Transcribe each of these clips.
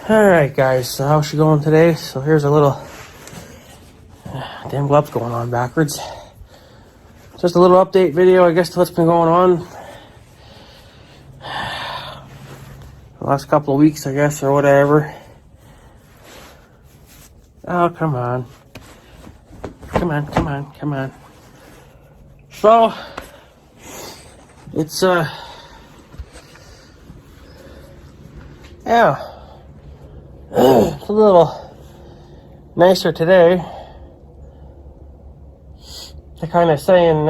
Alright guys, so how's she going today? So here's a little damn glup's going on backwards. Just a little update video, I guess, to what's been going on the last couple of weeks, I guess, or whatever. Oh, come on. Come on. So it's yeah. It's a little nicer today. They're kind of saying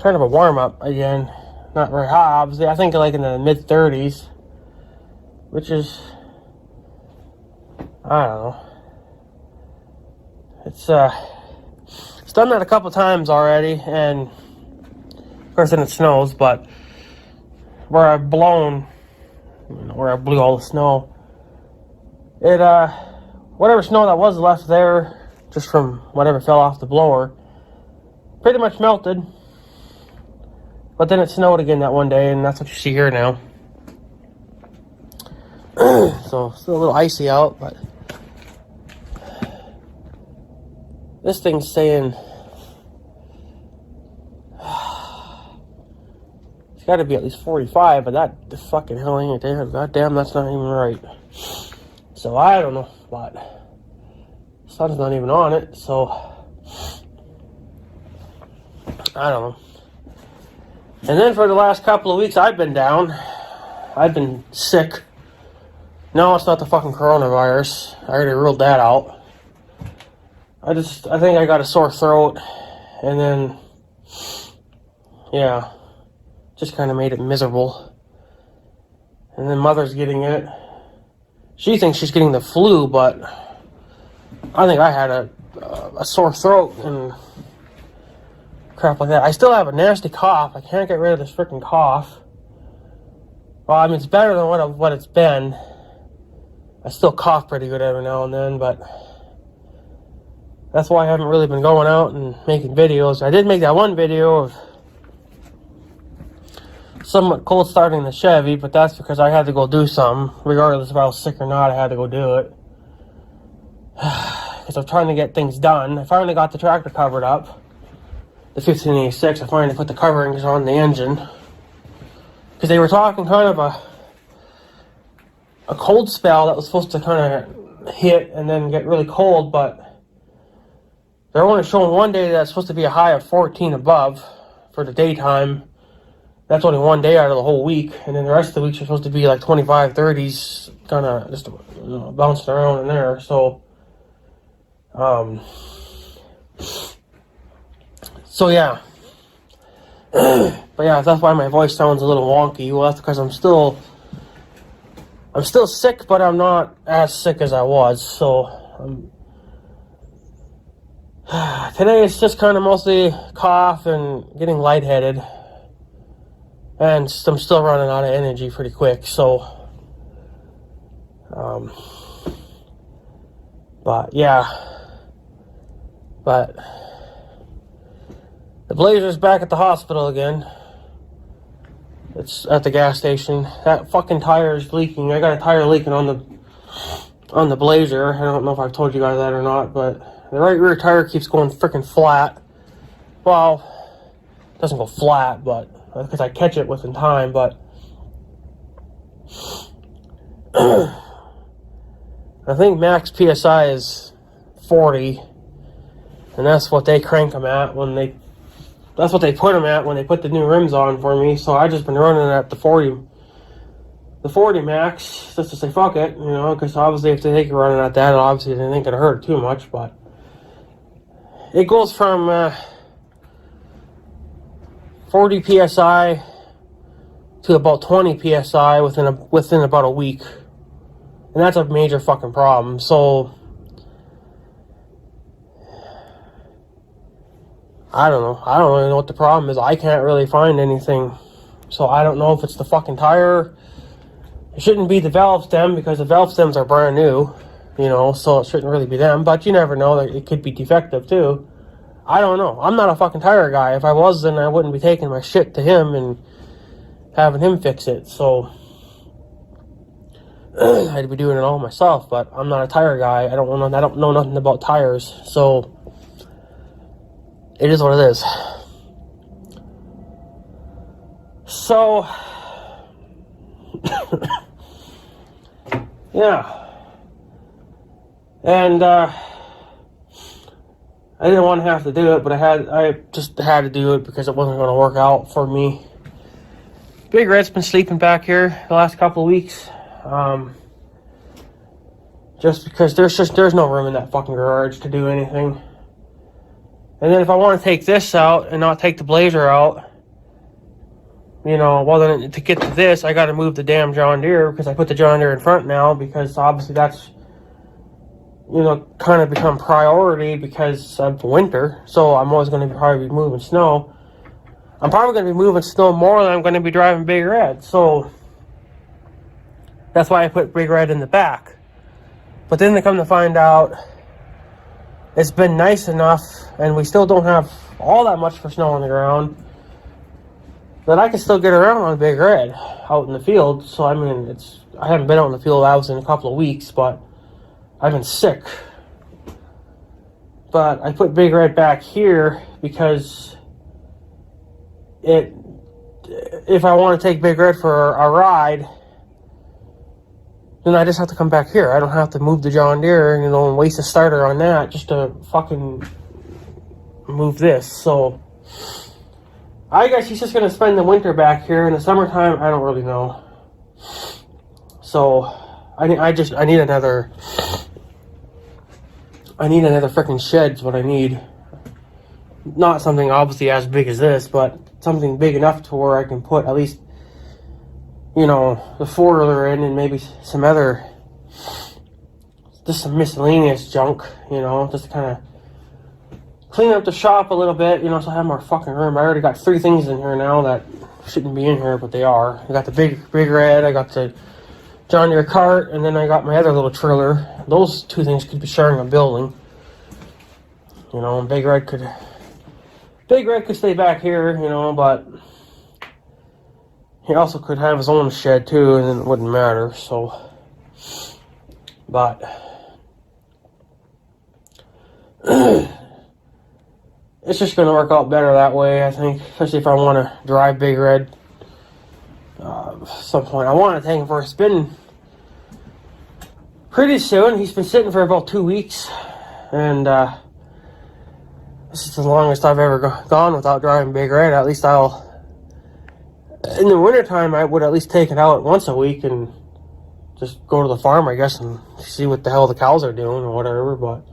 kind of a warm-up again. Not very hot, obviously. I think like in the mid-30s, which is, I don't know. It's done that a couple times already, and of course then it snows, but where I've blown, where I blew all the snow, it whatever snow that was left there, just from whatever fell off the blower, pretty much melted. But then it snowed again that one day, and that's what you see here now. So still a little icy out, but this thing's saying it's got to be at least 45, but that the fucking hell ain't there. God damn, that's not even right. So I don't know, but the sun's not even on it, so I don't know. And then for the last couple of weeks, I've been down. I've been sick. No, it's not the fucking coronavirus. I already ruled that out. I think I got a sore throat, and then, yeah, just kind of made it miserable. And then Mother's getting it. She thinks she's getting the flu, but I think I had a sore throat and crap like that. I still have a nasty cough. I can't get rid of this freaking cough. Well, I mean, it's better than what it's been. I still cough pretty good every now and then, but that's why I haven't really been going out and making videos. I did make that one video of somewhat cold starting the Chevy, but that's because I had to go do something. Regardless if I was sick or not, I had to go do it. Because I'm trying to get things done. I finally got the tractor covered up. The 1586, I finally put the coverings on the engine. Because they were talking kind of a cold spell that was supposed to kind of hit and then get really cold, but they're only showing one day that's supposed to be a high of 14 above for the daytime. That's only one day out of the whole week, and then the rest of the weeks are supposed to be like 25, 30s, kind of just bouncing around in there. So, yeah. But yeah, that's why my voice sounds a little wonky. Well, that's because I'm still sick, but I'm not as sick as I was. So today it's just kind of mostly cough and getting lightheaded, and I'm still running out of energy pretty quick. So, but yeah, but the Blazer's back at the hospital again. It's at the gas station. That fucking tire is leaking. I got a tire leaking on the Blazer. I don't know if I've told you guys that or not, but the right rear tire keeps going freaking flat. Well, it doesn't go flat, but because I catch it within time, but I think max PSI is 40, and that's what they crank them at that's what they put them at when they put the new rims on for me. So I just been running at the 40 max, just to say fuck it, because obviously if they keep running at that, obviously they ain't gonna hurt too much, but it goes from 40 PSI to about 20 PSI within about a week. And that's a major fucking problem. So I don't know. I don't really know what the problem is. I can't really find anything. So I don't know if it's the fucking tire. It shouldn't be the valve stem, because the valve stems are brand new, so it shouldn't really be them. But you never know. It could be defective too. I don't know. I'm not a fucking tire guy. If I was, then I wouldn't be taking my shit to him and having him fix it. So I'd be doing it all myself, but I'm not a tire guy. I don't know nothing about tires, so it is what it is. So, yeah, and I didn't want to have to do it, but I just had to do it because it wasn't going to work out for me. Big Red's been sleeping back here the last couple of weeks. Just because there's no room in that fucking garage to do anything. And then if I want to take this out and not take the Blazer out, well then to get to this, I got to move the damn John Deere because I put the John Deere in front now because obviously that's, kind of become priority because of winter. So I'm always going to probably be moving snow. I'm probably going to be moving snow more than I'm going to be driving Big Red. So that's why I put Big Red in the back. But then they come to find out it's been nice enough and we still don't have all that much for snow on the ground that I can still get around on Big Red out in the field. So, I mean, I haven't been out in the field. I was in a couple of weeks, but I've been sick. But I put Big Red back here because if I want to take Big Red for a ride, then I just have to come back here. I don't have to move the John Deere, and waste a starter on that just to fucking move this. So I guess he's just gonna spend the winter back here. In the summertime, I don't really know. So I need another freaking shed is what I need. Not something obviously as big as this, but something big enough to where I can put at least, the four-wheeler in and maybe some miscellaneous junk, just to kind of clean up the shop a little bit, so I have more fucking room. I already got 3 things in here now that shouldn't be in here, but they are. I got the Big Red, I got the John Deere cart, and then I got my other little trailer. Those 2 things could be sharing a building. And Big Red could stay back here, but he also could have his own shed too, and then it wouldn't matter. So, but it's just going to work out better that way, I think. Especially if I want to drive Big Red at some point. I want to take him for a spin pretty soon. He's been sitting for about 2 weeks, and this is the longest I've ever gone without driving Big Red. At least in the wintertime, I would at least take it out once a week and just go to the farm, I guess, and see what the hell the cows are doing or whatever. But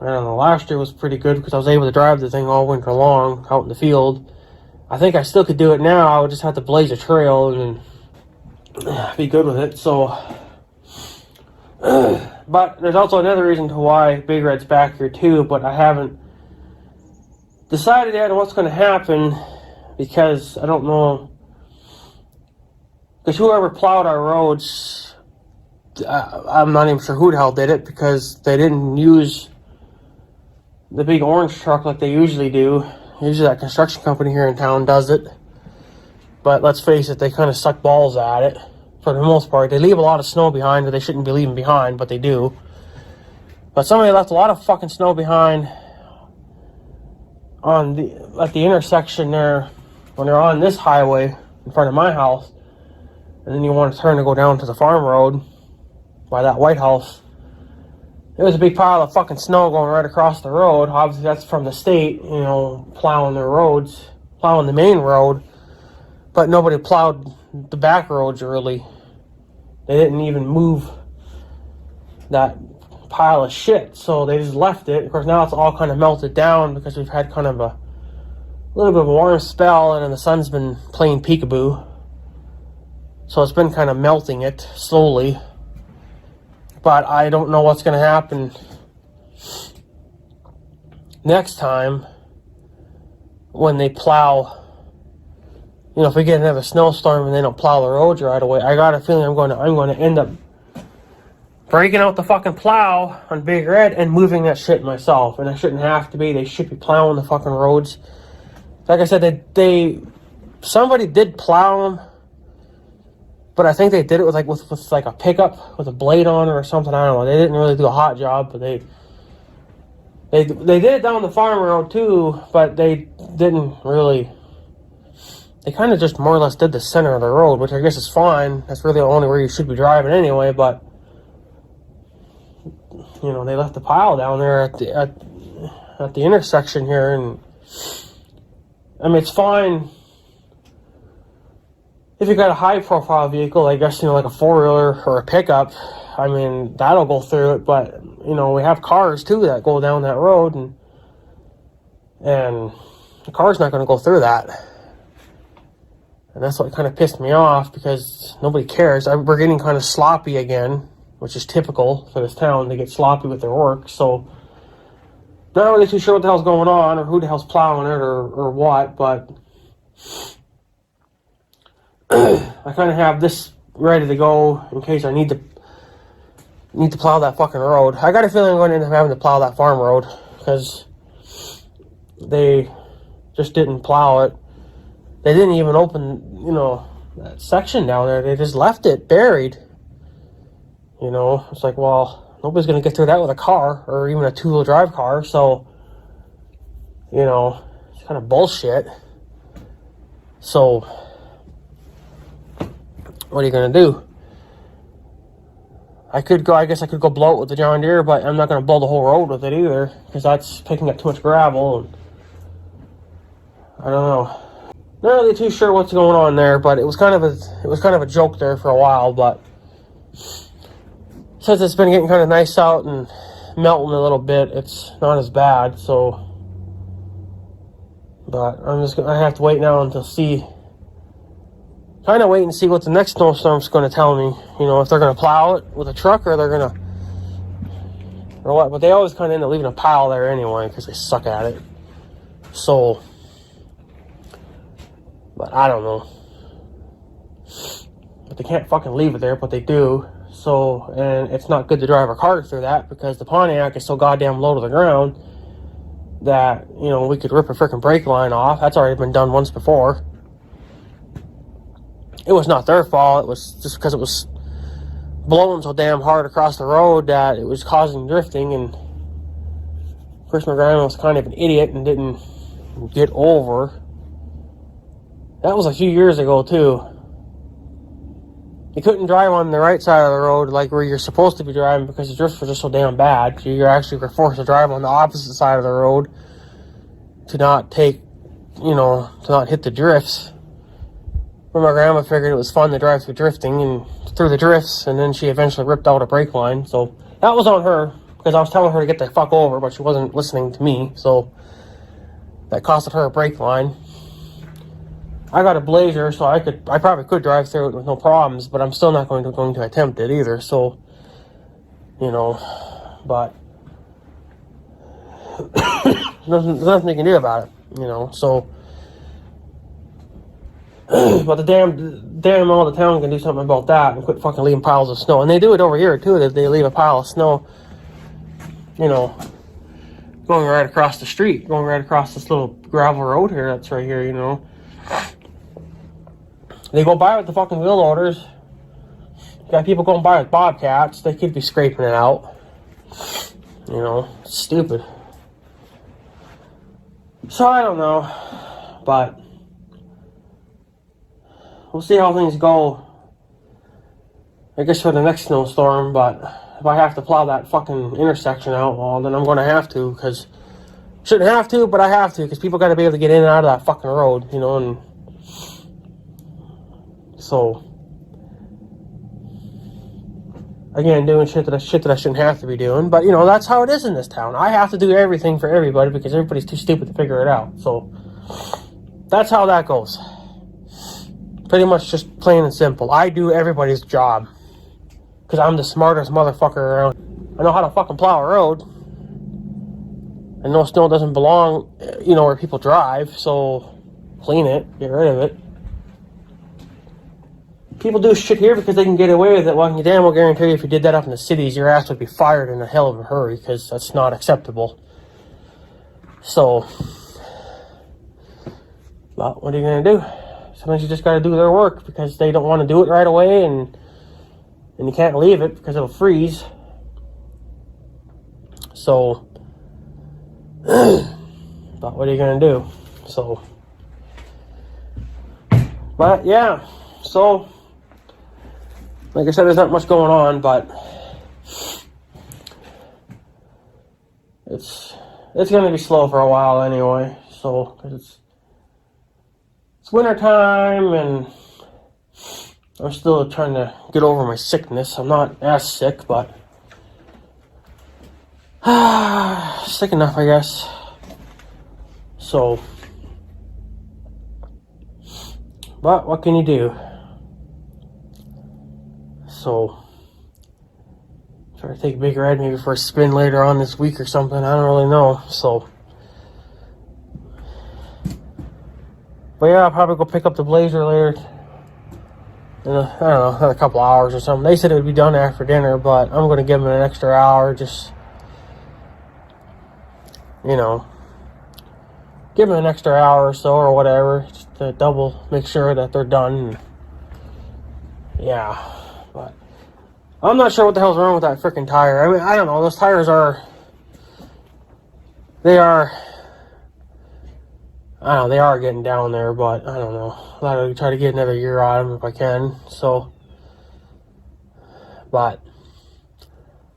I don't know, last year was pretty good because I was able to drive the thing all winter long out in the field. I think I still could do it now. I would just have to blaze a trail and be good with it. So, but there's also another reason to why Big Red's back here too, but I haven't decided yet on what's going to happen because I don't know. Because whoever plowed our roads, I'm not even sure who the hell did it because they didn't use the big orange truck like they usually do. Usually that construction company here in town does it. But let's face it, they kind of suck balls at it for the most part. They leave a lot of snow behind that they shouldn't be leaving behind, but they do. But somebody left a lot of fucking snow behind at the intersection there when they're on this highway in front of my house. And then you want to turn to go down to the farm road by that White House. There was a big pile of fucking snow going right across the road. Obviously, that's from the state, plowing their roads, plowing the main road. But nobody plowed the back roads, really. They didn't even move that pile of shit, so they just left it. Of course, now it's all kind of melted down because we've had kind of a little bit of a warm spell, and then the sun's been playing peekaboo. So it's been kind of melting it slowly. But I don't know what's going to happen next time when they plow. If we get another snowstorm and they don't plow the roads right away, I got a feeling I'm going to end up breaking out the fucking plow on Big Red and moving that shit myself. And I shouldn't have to be. They should be plowing the fucking roads. Like I said, somebody did plow them But I think they did it with like a pickup with a blade on it or something. I don't know. They didn't really do a hot job, but they did it down the farm road too. But they didn't really. They kind of just more or less did the center of the road, which I guess is fine. That's really the only where you should be driving anyway. But you know, they left the pile down there at the intersection here, and I mean, it's fine if you got a high-profile vehicle, I guess, you know, like a four-wheeler or a pickup. I mean, that'll go through it, but, you know, we have cars, too, that go down that road, and the car's not going to go through that. And that's what kind of pissed me off, because nobody cares. We're getting kind of sloppy again, which is typical for this town. They get sloppy with their work, so not really too sure what the hell's going on, or who the hell's plowing it, or what, but I kind of have this ready to go in case I need to plow that fucking road. I got a feeling I'm going to end up having to plow that farm road because they just didn't plow it. They didn't even open, you know, that section down there. They just left it buried. You know, it's like, well, nobody's going to get through that with a car or even a two-wheel drive car. So, you know, it's kind of bullshit. So what are you going to do? I guess I could go blow it with the John Deere, but I'm not going to blow the whole road with it either, because that's picking up too much gravel, and I don't know. Not really too sure what's going on there, but it was kind of a joke there for a while, but since it's been getting kind of nice out and melting a little bit, it's not as bad, so, but I have to wait now until kind of wait and see what the next snowstorm's going to tell me. You know, if they're going to plow it with a truck or they're going to, or what. But they always kind of end up leaving a pile there anyway because they suck at it. So, but I don't know. But they can't fucking leave it there, but they do. So, and it's not good to drive a car through that because the Pontiac is so goddamn low to the ground that, you know, we could rip a freaking brake line off. That's already been done once before. It was not their fault. It was just because it was blowing so damn hard across the road that it was causing drifting. And of course, my grandma was kind of an idiot and didn't get over. That was a few years ago too. You couldn't drive on the right side of the road like where you're supposed to be driving because the drifts were just so damn bad. So you're actually forced to drive on the opposite side of the road to not hit the drifts. But my grandma figured it was fun to drive through drifting and through the drifts, and then she eventually ripped out a brake line. So that was on her because I was telling her to get the fuck over, but she wasn't listening to me. So that costed her a brake line. I got a Blazer, so I probably could drive through it with no problems, but I'm still not going to attempt it either. So, you know, but there's nothing you can do about it, you know. So. But the damn all the town can do something about that and quit fucking leaving piles of snow. And they do it over here too, that they leave a pile of snow, you know, going right across the street, going right across this little gravel road here that's right here, you know. They go by with the fucking wheel loaders. You got people going by with bobcats, they could be scraping it out. You know, it's stupid. So I don't know, but we'll see how things go, I guess, for the next snowstorm. But if I have to plow that fucking intersection out, well, then I'm going to have to, because shouldn't have to, but I have to, because people got to be able to get in and out of that fucking road, you know. And so, again, doing shit that I shouldn't have to be doing. But, you know, that's how it is in this town. I have to do everything for everybody because everybody's too stupid to figure it out. So that's how that goes. Pretty much just plain and simple. I do everybody's job because I'm the smartest motherfucker around. I know how to fucking plow a road. I know snow doesn't belong, you know, where people drive, so clean it, get rid of it. People do shit here because they can get away with it. Well, I can damn well guarantee you if you did that up in the cities, your ass would be fired in a hell of a hurry because that's not acceptable. So, but what are you going to do? sometimes you just got to do their work because they don't want to do it right away, and you can't leave it because it'll freeze. So, but what are you going to do? So, but yeah, so, like I said, there's not much going on, but it's going to be slow for a while anyway. So, because it's winter time, and I'm still trying to get over my sickness. I'm not as sick, but sick enough, I guess. So, but what can you do? So, try to take Big Red maybe for a spin later on this week or something. I don't really know. So, but yeah, I'll probably go pick up the Blazer later. In I don't know, another couple hours or something. They said it would be done after dinner, but I'm going to give them an extra hour. Just, you know, give them an extra hour or so or whatever, just to double make sure that they're done. Yeah, but I'm not sure what the hell's wrong with that freaking tire. I mean, I don't know. Those tires they are getting down there, but I don't know. I'll try to get another year out of them if I can. So, but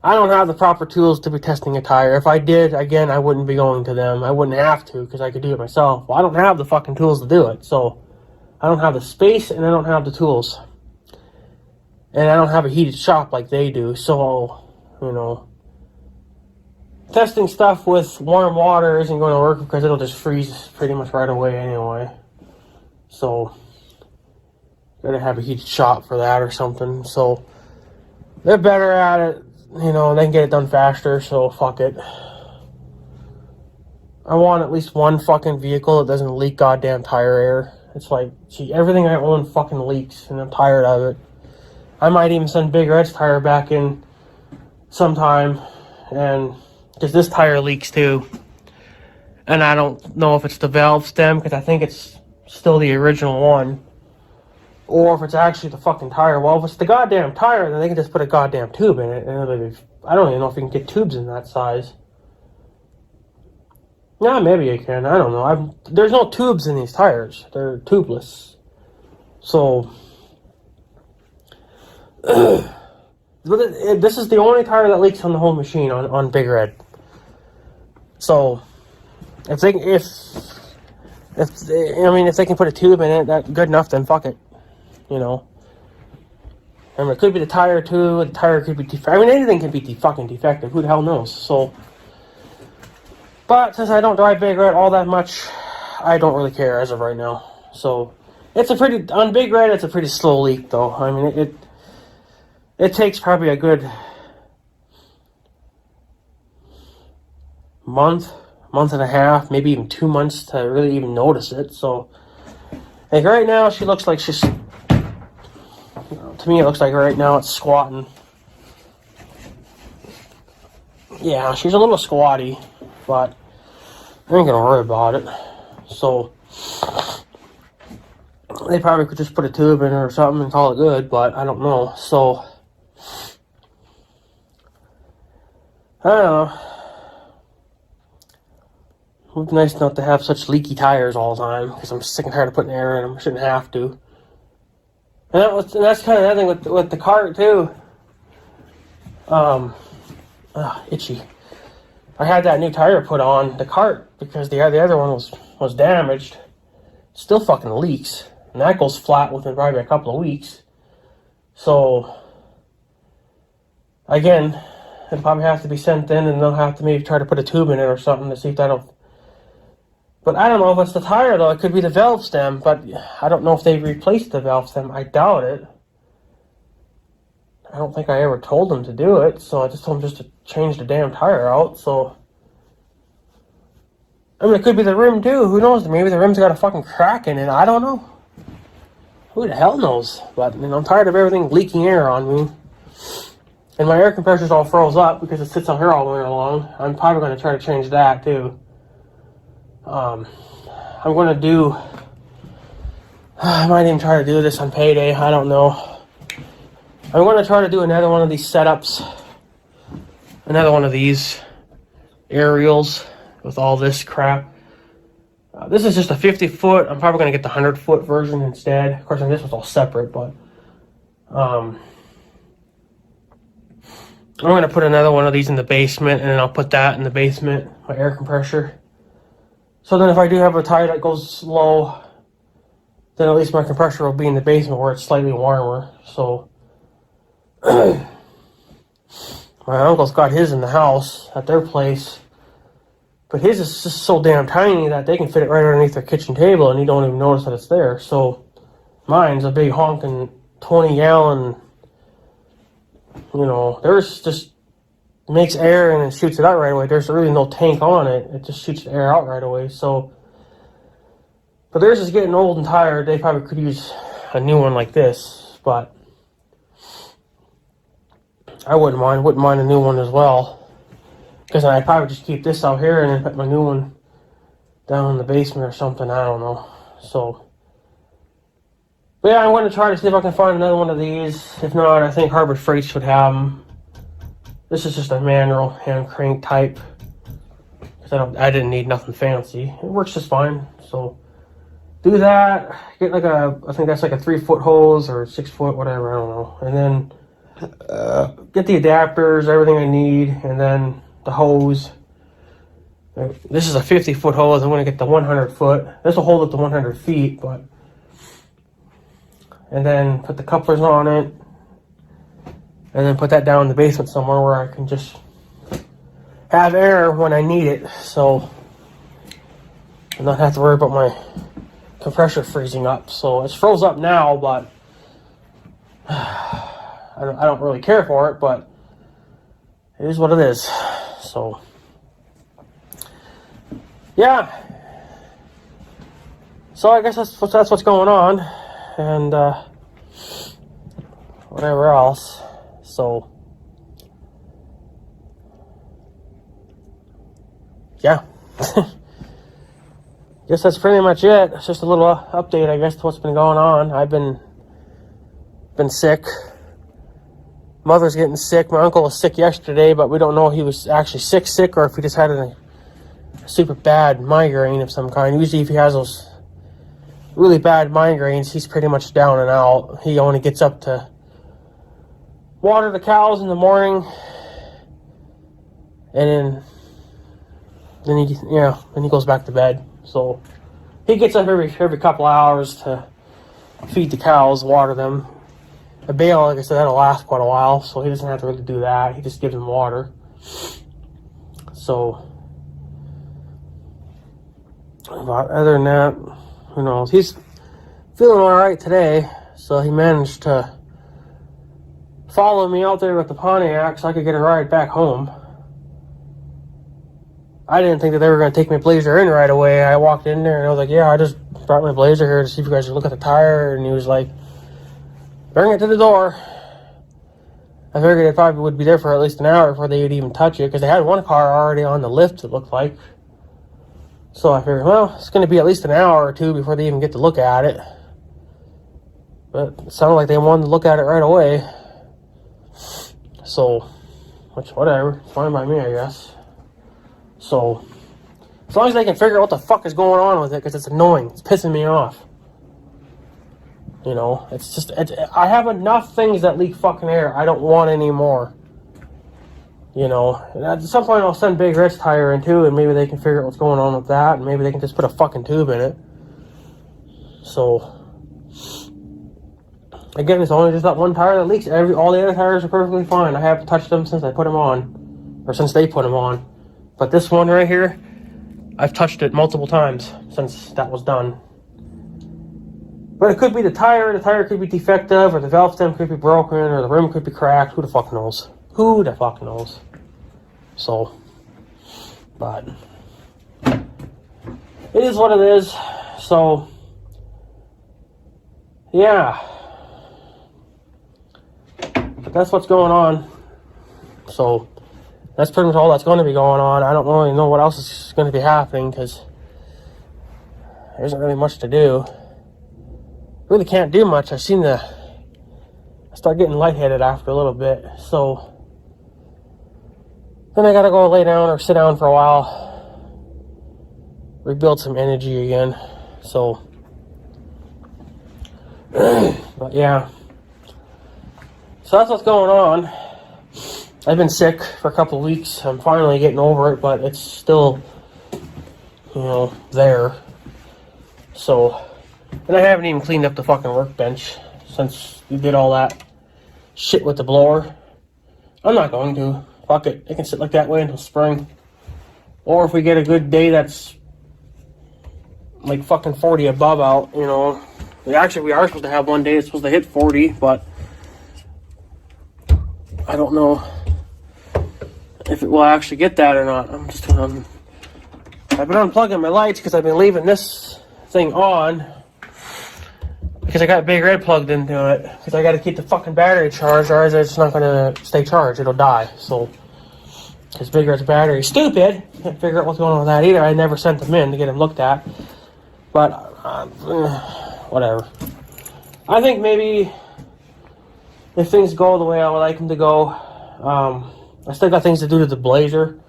I don't have the proper tools to be testing a tire. If I did, again, I wouldn't be going to them. I wouldn't have to because I could do it myself. Well, I don't have the fucking tools to do it. So, I don't have the space and I don't have the tools. And I don't have a heated shop like they do. So, you know, testing stuff with warm water isn't going to work because it'll just freeze pretty much right away anyway. So, gotta have a heated shop for that or something. So, they're better at it. You know, they can get it done faster, so fuck it. I want at least one fucking vehicle that doesn't leak goddamn tire air. It's like, gee, everything I own fucking leaks, and I'm tired of it. I might even send Big Red's tire back in sometime, and because this tire leaks too. And I don't know if it's the valve stem, because I think it's still the original one, or if it's actually the fucking tire. Well, if it's the goddamn tire, then they can just put a goddamn tube in it. And I don't even know if you can get tubes in that size. Yeah, maybe you can. I don't know. There's no tubes in these tires. They're tubeless. So, this is the only tire that leaks on the whole machine on Big Red. So, if they can put a tube in it, that's good enough, then fuck it. You know. And it could be the tire too. The tire could be defective. I mean, anything can be fucking defective. Who the hell knows? So, but since I don't drive Big Red all that much, I don't really care as of right now. So, on Big Red, it's a pretty slow leak though. I mean, it takes probably a good month and a half, maybe even 2 months to really even notice it. So, like right now, she looks like she's, to me it looks like right now it's squatting. Yeah, she's a little squatty, but I ain't gonna worry about it. So, they probably could just put a tube in her or something and call it good, but I don't know. So, I don't know. It would be nice not to have such leaky tires all the time, because I'm sick and tired of putting air in them. I shouldn't have to. And that's kind of the thing with the cart too. Itchy. I had that new tire put on the cart because the other one was damaged. Still fucking leaks, and that goes flat within probably a couple of weeks. So again, it'll probably have to be sent in, and they'll have to maybe try to put a tube in it or something to see if that'll. But I don't know if it's the tire, though. It could be the valve stem, but I don't know if they've replaced the valve stem. I doubt it. I don't think I ever told them to do it, so I just told them just to change the damn tire out, so. I mean, it could be the rim, too. Who knows? Maybe the rim's got a fucking crack in it. I don't know. Who the hell knows? But, I'm tired of everything leaking air on me. And my air compressor's all froze up because it sits on here all winter long. I'm probably going to try to change that, too. I'm going to do I might even try to do this on payday. I don't know. I'm going to try to do another one of these setups. Another one of these aerials with all this crap. This is just a 50-foot. I'm probably going to get the 100-foot version instead. Of course, this was all separate, but I'm going to put another one of these in the basement, and then I'll put that in the basement, my air compressor. So then if I do have a tire that goes low, then at least my compressor will be in the basement where it's slightly warmer. So my uncle's got his in the house at their place. But his is just so damn tiny that they can fit it right underneath their kitchen table and you don't even notice that it's there. So mine's a big honking 20-gallon, theirs just makes air and it shoots it out right away. There's really no tank on it. It just shoots the air out right away. So, but theirs is getting old and tired. They probably could use a new one like this, but I wouldn't mind a new one as well. Because I'd probably just keep this out here and then put my new one down in the basement or something. I don't know. So, but yeah, I'm going to try to see if I can find another one of these. If not, I think Harbor Freight should have them. This is just a manual hand crank type. Because I didn't need nothing fancy. It works just fine. So, do that. Get like I think that's like a 3-foot hose or 6-foot, whatever. I don't know. And then get the adapters, everything I need, and then the hose. This is a 50-foot hose. I'm going to get the 100-foot. This will hold up to 100 feet, but and then put the couplers on it, and then put that down in the basement somewhere where I can just have air when I need it, so I don't have to worry about my compressor freezing up. So it's froze up now, but I don't really care for it, but it is what it is. So, yeah. So I guess that's what's going on, and whatever else. So, yeah. Guess that's pretty much it. It's just a little update, I guess, to what's been going on. I've been sick. Mother's getting sick. My uncle was sick yesterday, but we don't know if he was actually sick, or if he just had a super bad migraine of some kind. Usually if he has those really bad migraines, he's pretty much down and out. He only gets up to water the cows in the morning, and then he goes back to bed. So he gets up every couple hours to feed the cows, water them. A bale, like I said, that'll last quite a while, so he doesn't have to really do that. He just gives them water. So, but other than that, who knows? He's feeling all right today, so he managed to follow me out there with the Pontiac so I could get a ride back home. I didn't think that they were going to take my Blazer in right away. I walked in there and I was like, yeah, I just brought my Blazer here to see if you guys would look at the tire. And he was like, bring it to the door. I figured it probably would be there for at least an hour before they would even touch it, because they had one car already on the lift, it looked like. So I figured, well, it's going to be at least an hour or two before they even get to look at it. But it sounded like they wanted to look at it right away. So, which, whatever, it's fine by me, I guess. So, as long as they can figure out what the fuck is going on with it, because it's annoying. It's pissing me off. It's just, I have enough things that leak fucking air. I don't want any more. And at some point I'll send Big Red's tire in too, and maybe they can figure out what's going on with that, and maybe they can just put a fucking tube in it. So, again, it's only just that one tire that leaks. All the other tires are perfectly fine. I haven't touched them since I put them on, or since they put them on. But this one right here, I've touched it multiple times since that was done. But it could be the tire could be defective, or the valve stem could be broken, or the rim could be cracked. Who the fuck knows? Who the fuck knows? So, but it is what it is. So, yeah. But that's what's going on. So, that's pretty much all that's going to be going on. I don't really know what else is going to be happening, because there isn't really much to do. really can't do much. I start getting lightheaded after a little bit. So then I gotta go lay down or sit down for a while, rebuild some energy again. So, but yeah. So that's what's going on. I've been sick for a couple of weeks. I'm finally getting over it, but it's still, there. So, and I haven't even cleaned up the fucking workbench since we did all that shit with the blower. I'm not going to. Fuck it. It can sit like that way until spring. Or if we get a good day that's like fucking 40 above out, Actually, we are supposed to have one day that's supposed to hit 40, but I don't know if it will actually get that or not. I've been unplugging my lights because I've been leaving this thing on because I got Big Red plugged into it because I got to keep the fucking battery charged, or it's not going to stay charged. It'll die. So, because Big Red's battery is stupid. Can't figure out what's going on with that either. I never sent them in to get them looked at. But, whatever. I think maybe if things go the way I would like them to go, I still got things to do to the Blazer,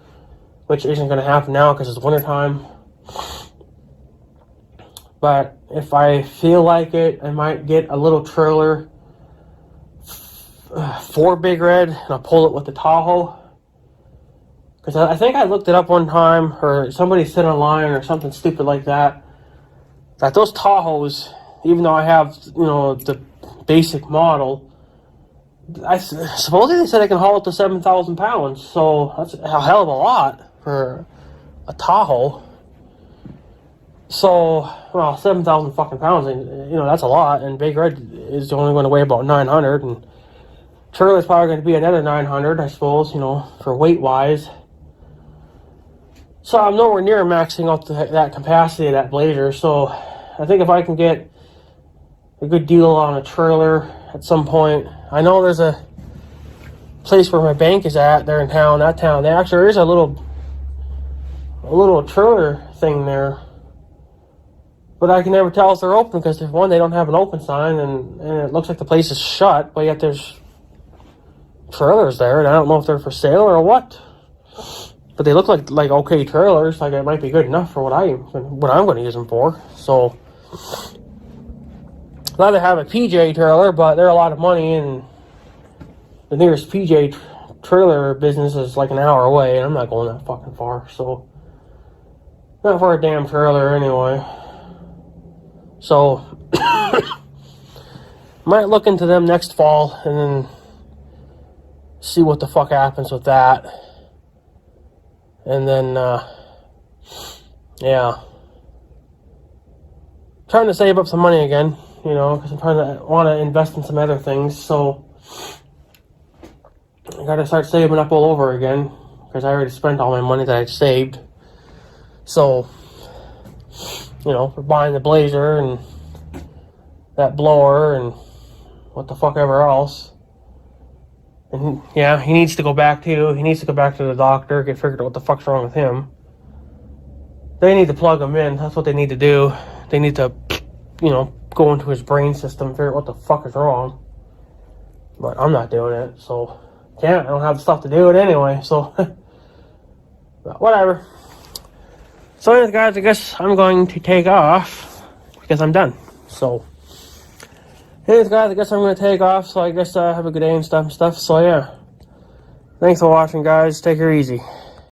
which isn't going to happen now because it's wintertime. But if I feel like it, I might get a little trailer for Big Red, and I'll pull it with the Tahoe. Because I think I looked it up one time, or somebody said online, or something stupid like that, that those Tahoes, even though I have, the basic model, supposedly they said I can haul up to 7,000 pounds. So that's a hell of a lot for a Tahoe. So, 7,000 fucking pounds, and that's a lot. And Big Red is only going to weigh about 900, and trailer's probably going to be another 900, I suppose, for weight wise. So I'm nowhere near maxing out that capacity of that Blazer. So I think if I can get a good deal on a trailer at some point, I know there's a place where my bank is at there in town. That town, there is a little trailer thing there. But I can never tell if they're open because, if one, they don't have an open sign, and it looks like the place is shut, but yet there's trailers there, and I don't know if they're for sale or what. But they look like okay trailers, like it might be good enough for what I'm going to use them for. So, I'd rather have a PJ trailer, but they're a lot of money, and the nearest PJ trailer business is like an hour away, and I'm not going that fucking far. So, not for a damn trailer anyway. So, might look into them next fall and then see what the fuck happens with that. And then, trying to save up some money again, because I want to invest in some other things. So, I got to start saving up all over again because I already spent all my money that I saved. So, for buying the Blazer and that blower and what the fuck ever else. And he needs to go back too. He needs to go back to the doctor, get figured out what the fuck's wrong with him. They need to plug him in. That's what they need to do. They need to, go into his brain system, figure out what the fuck is wrong. But I'm not doing it, so I don't have the stuff to do it anyway, so but whatever. So anyways, guys, I guess I'm going to take off because I'm done. So, anyways, guys, I guess I'm going to take off. So I guess have a good day and stuff. So yeah, thanks for watching, guys. Take her easy.